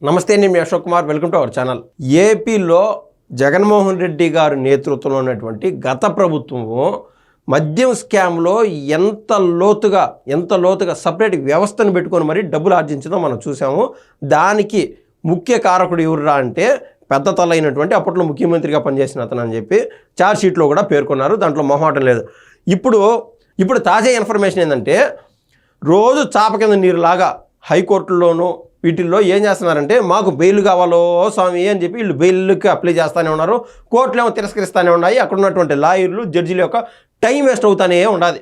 నమస్తే, నేను మీ Ashok Kumar. Welcome to our channel. ఏపీలో జగన్మోహన్ రెడ్డి గారి నేతృత్వంలో ఉన్నటువంటి గత ప్రభుత్వము మద్యం స్కామ్లో ఎంత లోతుగా సపరేట్ వ్యవస్థను పెట్టుకొని మరి డబ్బులు ఆర్జించడం మనం చూసాము. దానికి ముఖ్య కారకుడు ఎవరురా అంటే పెద్ద తలైనటువంటి అప్పట్లో ముఖ్యమంత్రిగా పనిచేసిన అతను అని చెప్పి ఛార్జ్ షీట్లో కూడా పేర్కొన్నారు. దాంట్లో మొహమాటం లేదు. ఇప్పుడు తాజా ఇన్ఫర్మేషన్ ఏంటంటే, రోజు చాప కింద నీరులాగా హైకోర్టులోనూ వీటిల్లో ఏం చేస్తున్నారంటే, మాకు బెయిల్ కావాలో స్వామి అని చెప్పి వీళ్ళు బెయిల్కి అప్లై చేస్తూనే ఉన్నారు. కోర్టులు ఏమో తిరస్కరిస్తూనే ఉన్నాయి. అక్కడ ఉన్నటువంటి లాయర్లు, జడ్జిల యొక్క టైం వేస్ట్ అవుతానే ఉండాలి.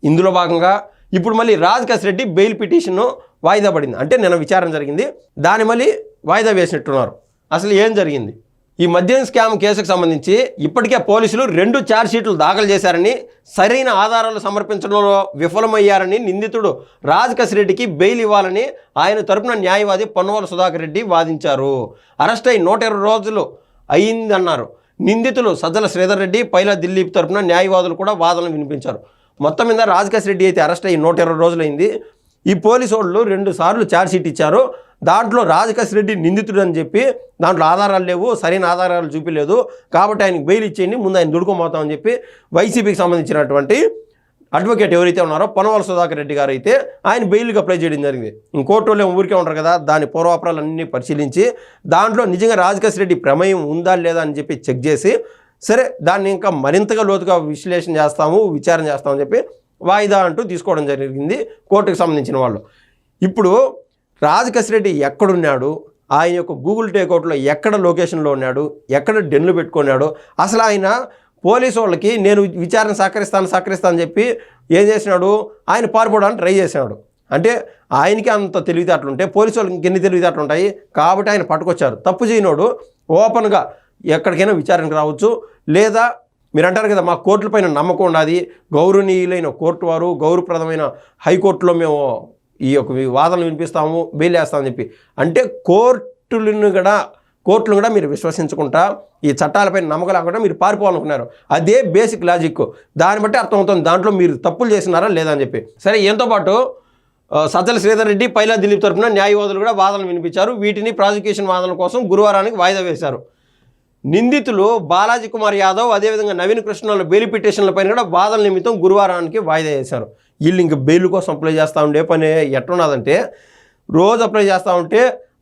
ఇందులో భాగంగా ఇప్పుడు మళ్ళీ రాజకేశ్ రెడ్డి బెయిల్ పిటిషన్ వాయిదా పడింది. అంటే నిన్న విచారణ జరిగింది, దాన్ని మళ్ళీ వాయిదా వేసినట్టున్నారు. అసలు ఏం జరిగింది? ఈ మద్యం స్కామ్ కేసుకు సంబంధించి ఇప్పటికే పోలీసులు 2 ఛార్జ్ షీట్లు దాఖలు చేశారని, సరైన ఆధారాలు సమర్పించడంలో విఫలమయ్యారని నిందితుడు రాజకేశ్ రెడ్డికి బెయిల్ ఇవ్వాలని ఆయన తరపున న్యాయవాది పొన్నవోలు సుధాకర్ రెడ్డి వాదించారు. అరెస్ట్ అయి 120 రోజులు అయిందన్నారు. నిందితులు సజ్జల శ్రీధర్ రెడ్డి, పైలా దిలీప్ తరపున న్యాయవాదులు కూడా వాదనలు వినిపించారు. మొత్తం మీద రాజకేశ్ రెడ్డి అయితే అరెస్ట్ అయ్యి 120 రోజులైంది. ఈ పోలీసు వాళ్ళు 2 సార్లు ఛార్జ్ షీట్ ఇచ్చారు. దాంట్లో రాజకేశ్ రెడ్డి నిందితుడు అని చెప్పి దాంట్లో ఆధారాలు లేవు, సరైన ఆధారాలు చూపించలేదు, కాబట్టి ఆయనకు బెయిల్ ఇచ్చేయండి, ముందు ఆయన దుడుకోబోతామని చెప్పి వైసీపీకి సంబంధించినటువంటి అడ్వకేట్ ఎవరైతే ఉన్నారో పొన్నవోలు సుధాకర్ రెడ్డి గారు అయితే ఆయన బెయిల్కి అప్లై చేయడం జరిగింది. ఇంకోర్టులో ఊరికే ఉంటారు కదా, దాని పూర్వాపరాలన్నీ పరిశీలించి దాంట్లో నిజంగా రాజకేశ్ రెడ్డి ప్రమేయం ఉందా లేదా అని చెప్పి చెక్ చేసి, సరే దాన్ని ఇంకా మరింతగా లోతుగా విశ్లేషణ చేస్తాము, విచారణ చేస్తామని చెప్పి వాయిదా అంటూ తీసుకోవడం జరిగింది కోర్టుకు సంబంధించిన వాళ్ళు. ఇప్పుడు రాజకేశ్ రెడ్డి ఎక్కడున్నాడు, ఆయన యొక్క గూగుల్ టేకౌట్లో ఎక్కడ లొకేషన్లో ఉన్నాడు, ఎక్కడ డెన్లు పెట్టుకున్నాడు, అసలు ఆయన పోలీసు వాళ్ళకి నేను విచారణ సహకరిస్తాను చెప్పి ఏం చేసినాడు, ఆయన పారిపోవడానికి ట్రై చేసినాడు. అంటే ఆయనకి అంత తెలివితేటలు ఉంటే పోలీసు వాళ్ళకి ఇంకెన్ని తెలివితేటలు ఉంటాయి, కాబట్టి ఆయన పట్టుకొచ్చారు. తప్పు చేయనోడు ఓపెన్గా ఎక్కడికైనా విచారణకు రావచ్చు. లేదా మీరు అంటారు కదా, మా కోర్టులపైన నమ్మకం ఉండాలి, గౌరవనీయులైన కోర్టు వారు, గౌరవప్రదమైన హైకోర్టులో మేము ఈ యొక్క వాదనలు వినిపిస్తాము, బెయిల్ వేస్తామని చెప్పి. అంటే కోర్టులను కూడా మీరు విశ్వసించుకుంటా, ఈ చట్టాలపై నమ్మకం లేకుండా మీరు పారిపోవాలనుకున్నారు. అదే బేసిక్ లాజిక్. దాన్ని బట్టి అర్థమవుతుంది దాంట్లో మీరు తప్పులు చేసినారా లేదా అని చెప్పి. సరే, ఎంతో పాటు సజ్జల శ్రీధర్ రెడ్డి, పైలా దిలీప్ తరపున న్యాయవాదులు కూడా వాదనలు వినిపించారు. వీటిని ప్రాసిక్యూషన్ వాదనల కోసం గురువారానికి వాయిదా వేశారు. నిందితులు బాలాజీ కుమార్ యాదవ్, అదేవిధంగా నవీన్ కృష్ణల బెయిల్ పిటిషన్లపైన కూడా వాదనల నిమిత్తం గురువారానికి వాయిదా వేశారు. వీళ్ళు ఇంక బెయిల్ కోసం అప్లై చేస్తూ ఉండే పని ఎట్లున్నదంటే, రోజు అప్లై చేస్తూ ఉంటే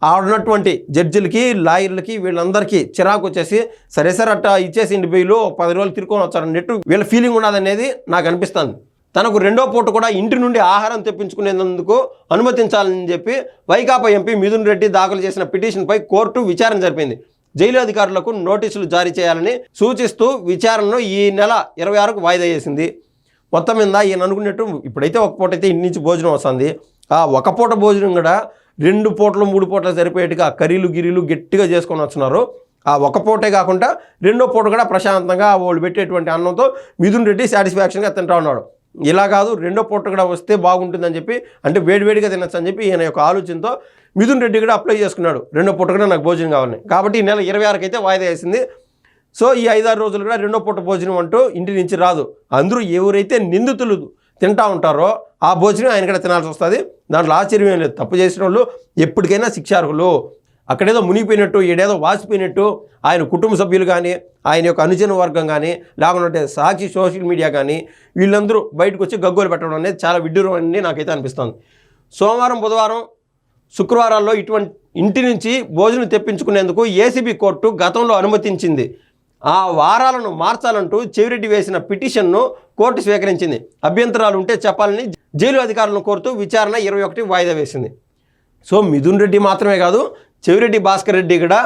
ఆడున్నటువంటి జడ్జిలకి, లాయర్లకి, వీళ్ళందరికీ చిరాకు వచ్చేసి, సరే అట్టా ఇచ్చేసిండి బెయిల్, 10 రోజులు తిరుకొని వచ్చారన్నట్టు వీళ్ళ ఫీలింగ్ ఉన్నదనేది నాకు అనిపిస్తుంది. తనకు 2వ పూట కూడా ఇంటి నుండి ఆహారం తెప్పించుకునేందుకు అనుమతించాలని చెప్పి వైకాపా ఎంపీ మిథున్ రెడ్డి దాఖలు చేసిన పిటిషన్పై కోర్టు విచారణ జరిపింది. జైలు అధికారులకు నోటీసులు జారీ చేయాలని సూచిస్తూ విచారణను ఈ నెల 26కు వాయిదా చేసింది. మొత్తం మీద ఈయన అనుకున్నట్టు ఇప్పుడైతే ఒక పూట అయితే ఇంటి నుంచి భోజనం వస్తుంది. ఆ ఒక పూట భోజనం కూడా 2 పూటలు 3 పూటలు సరిపోయేట్టుగా కర్రీలు గిరీలు గట్టిగా చేసుకొని వస్తున్నారు. ఆ ఒక పూటే కాకుండా 2వ పూట కూడా ప్రశాంతంగా వాళ్ళు పెట్టేటువంటి అన్నంతో మిథున్ రెడ్డి సాటిస్ఫాక్షన్గా తింటా ఉన్నాడు. ఇలా కాదు, 2వ పూట కూడా వస్తే బాగుంటుందని చెప్పి, అంటే వేడివేడిగా తినచ్చు అని చెప్పి ఈయన యొక్క ఆలోచనతో మిథున్ రెడ్డి కూడా అప్లై చేసుకున్నాడు. 2వ పూట కూడా నాకు భోజనం కావాలని. కాబట్టి ఈ నెల 26కి అయితే వాయిదా వేసింది. సో ఈ 5-6 రోజులు కూడా 2వ పూట భోజనం అంటూ ఇంటి నుంచి రాదు. అందరూ ఎవరైతే నిందితులు తింటా ఉంటారో ఆ భోజనం ఆయన కూడా తినాల్సి వస్తుంది. దాంట్లో ఆశ్చర్యం ఏం లేదు. తప్పు చేసిన వాళ్ళు ఎప్పటికైనా శిక్షార్హులు. అక్కడేదో మునిగిపోయినట్టు, ఈడేదో వాసిపోయినట్టు ఆయన కుటుంబ సభ్యులు కానీ, ఆయన యొక్క అనుచర వర్గం కానీ, లేకుంటే సాక్షి సోషల్ మీడియా కానీ వీళ్ళందరూ బయటకు వచ్చి గగ్గోలు పెట్టడం అనేది చాలా విడ్డూరం అని నాకైతే అనిపిస్తుంది. సోమవారం, బుధవారం, శుక్రవారాల్లో ఇటువంటి ఇంటి నుంచి భోజనం తెప్పించుకునేందుకు ఏసీబీ కోర్టు గతంలో అనుమతించింది. ఆ వారాలను మార్చాలంటూ చెవిరెడ్డి వేసిన పిటిషన్ను కోర్టు స్వీకరించింది. అభ్యంతరాలు ఉంటే చెప్పాలని జైలు అధికారులను కోరుతూ విచారణ 21 వాయిదా వేసింది. సో మిథున్ రెడ్డి మాత్రమే కాదు, చెవిరెడ్డి భాస్కర్ రెడ్డి కూడా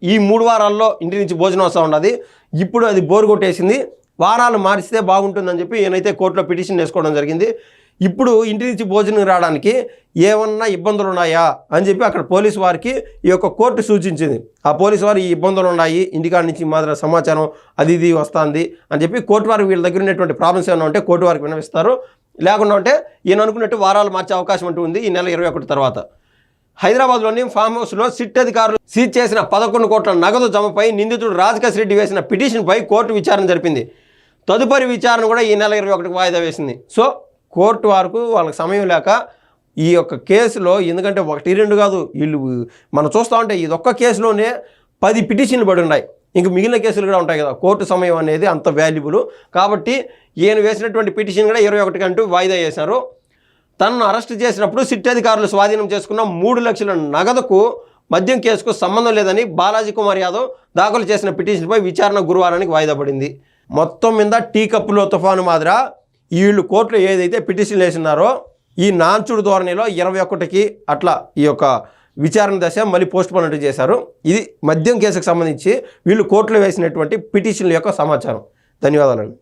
ఈ 3 వారాల్లో ఇంటి నుంచి భోజనం వస్తూ ఉన్నది. ఇప్పుడు అది బోరు కొట్టేసింది. వారాలు మారిస్తే బాగుంటుందని చెప్పి ఈయనైతే కోర్టులో పిటిషన్ వేసుకోవడం జరిగింది. ఇప్పుడు ఇంటి నుంచి భోజనం రావడానికి ఏమన్నా ఇబ్బందులు ఉన్నాయా అని చెప్పి అక్కడ పోలీసు వారికి ఈ యొక్క కోర్టు సూచించింది. ఆ పోలీసు వారు ఈ ఇబ్బందులు ఉన్నాయి, ఇంటికాడ నుంచి మాత్రం సమాచారం అది వస్తుంది అని చెప్పి కోర్టు వారికి వీళ్ళ దగ్గర ఉన్నటువంటి ప్రాబ్లమ్స్ ఏమైనా ఉంటే కోర్టు వారికి విన్నవిస్తారు. లేకుండా ఉంటే ఈయన అనుకున్నట్టు వారాలు మార్చే అవకాశం అంటూ ఉంది. ఈ నెల 21 తర్వాత హైదరాబాద్లోని ఫామ్ హౌస్లో సిట్ అధికారులు సీజ్ చేసిన 11 కోట్ల నగదు జమపై నిందితుడు రాజకేశ్ రెడ్డి వేసిన పిటిషన్పై కోర్టు విచారణ జరిపింది. తదుపరి విచారణ కూడా ఈ నెల 21కి వాయిదా వేసింది. సో కోర్టు వరకు వాళ్ళకి సమయం లేక ఈ యొక్క కేసులో, ఎందుకంటే 1, 2 కాదు, వీళ్ళు మనం చూస్తూ ఉంటే ఇదొక్క కేసులోనే 10 పిటిషన్లు పడి ఉన్నాయి. ఇంక మిగిలిన కేసులు కూడా ఉంటాయి కదా. కోర్టు సమయం అనేది అంత వాల్యుబుల్ కాబట్టి ఈయన వేసినటువంటి పిటిషన్ కూడా 21 గంటూ వాయిదా వేశారు. తనను అరెస్ట్ చేసినప్పుడు సిట్ అధికారులు స్వాధీనం చేసుకున్న 3 లక్షల నగదుకు మద్యం కేసుకు సంబంధం లేదని బాలాజీ కుమార్ యాదవ్ దాఖలు చేసిన పిటిషన్పై విచారణ గురువారానికి వాయిదా పడింది. మొత్తం మీద టీ కప్పులో తుఫాను మాదిర వీళ్ళు కోర్టులో ఏదైతే పిటిషన్లు వేసినారో ఈ నాంచుడు ధోరణిలో 21కి అట్లా ఈ యొక్క విచారణ దశ మళ్ళీ పోస్ట్ పోన్ చేశారు. ఇది మద్యం కేసుకు సంబంధించి వీళ్ళు కోర్టులో వేసినటువంటి పిటిషన్ల యొక్క సమాచారం. ధన్యవాదాలు.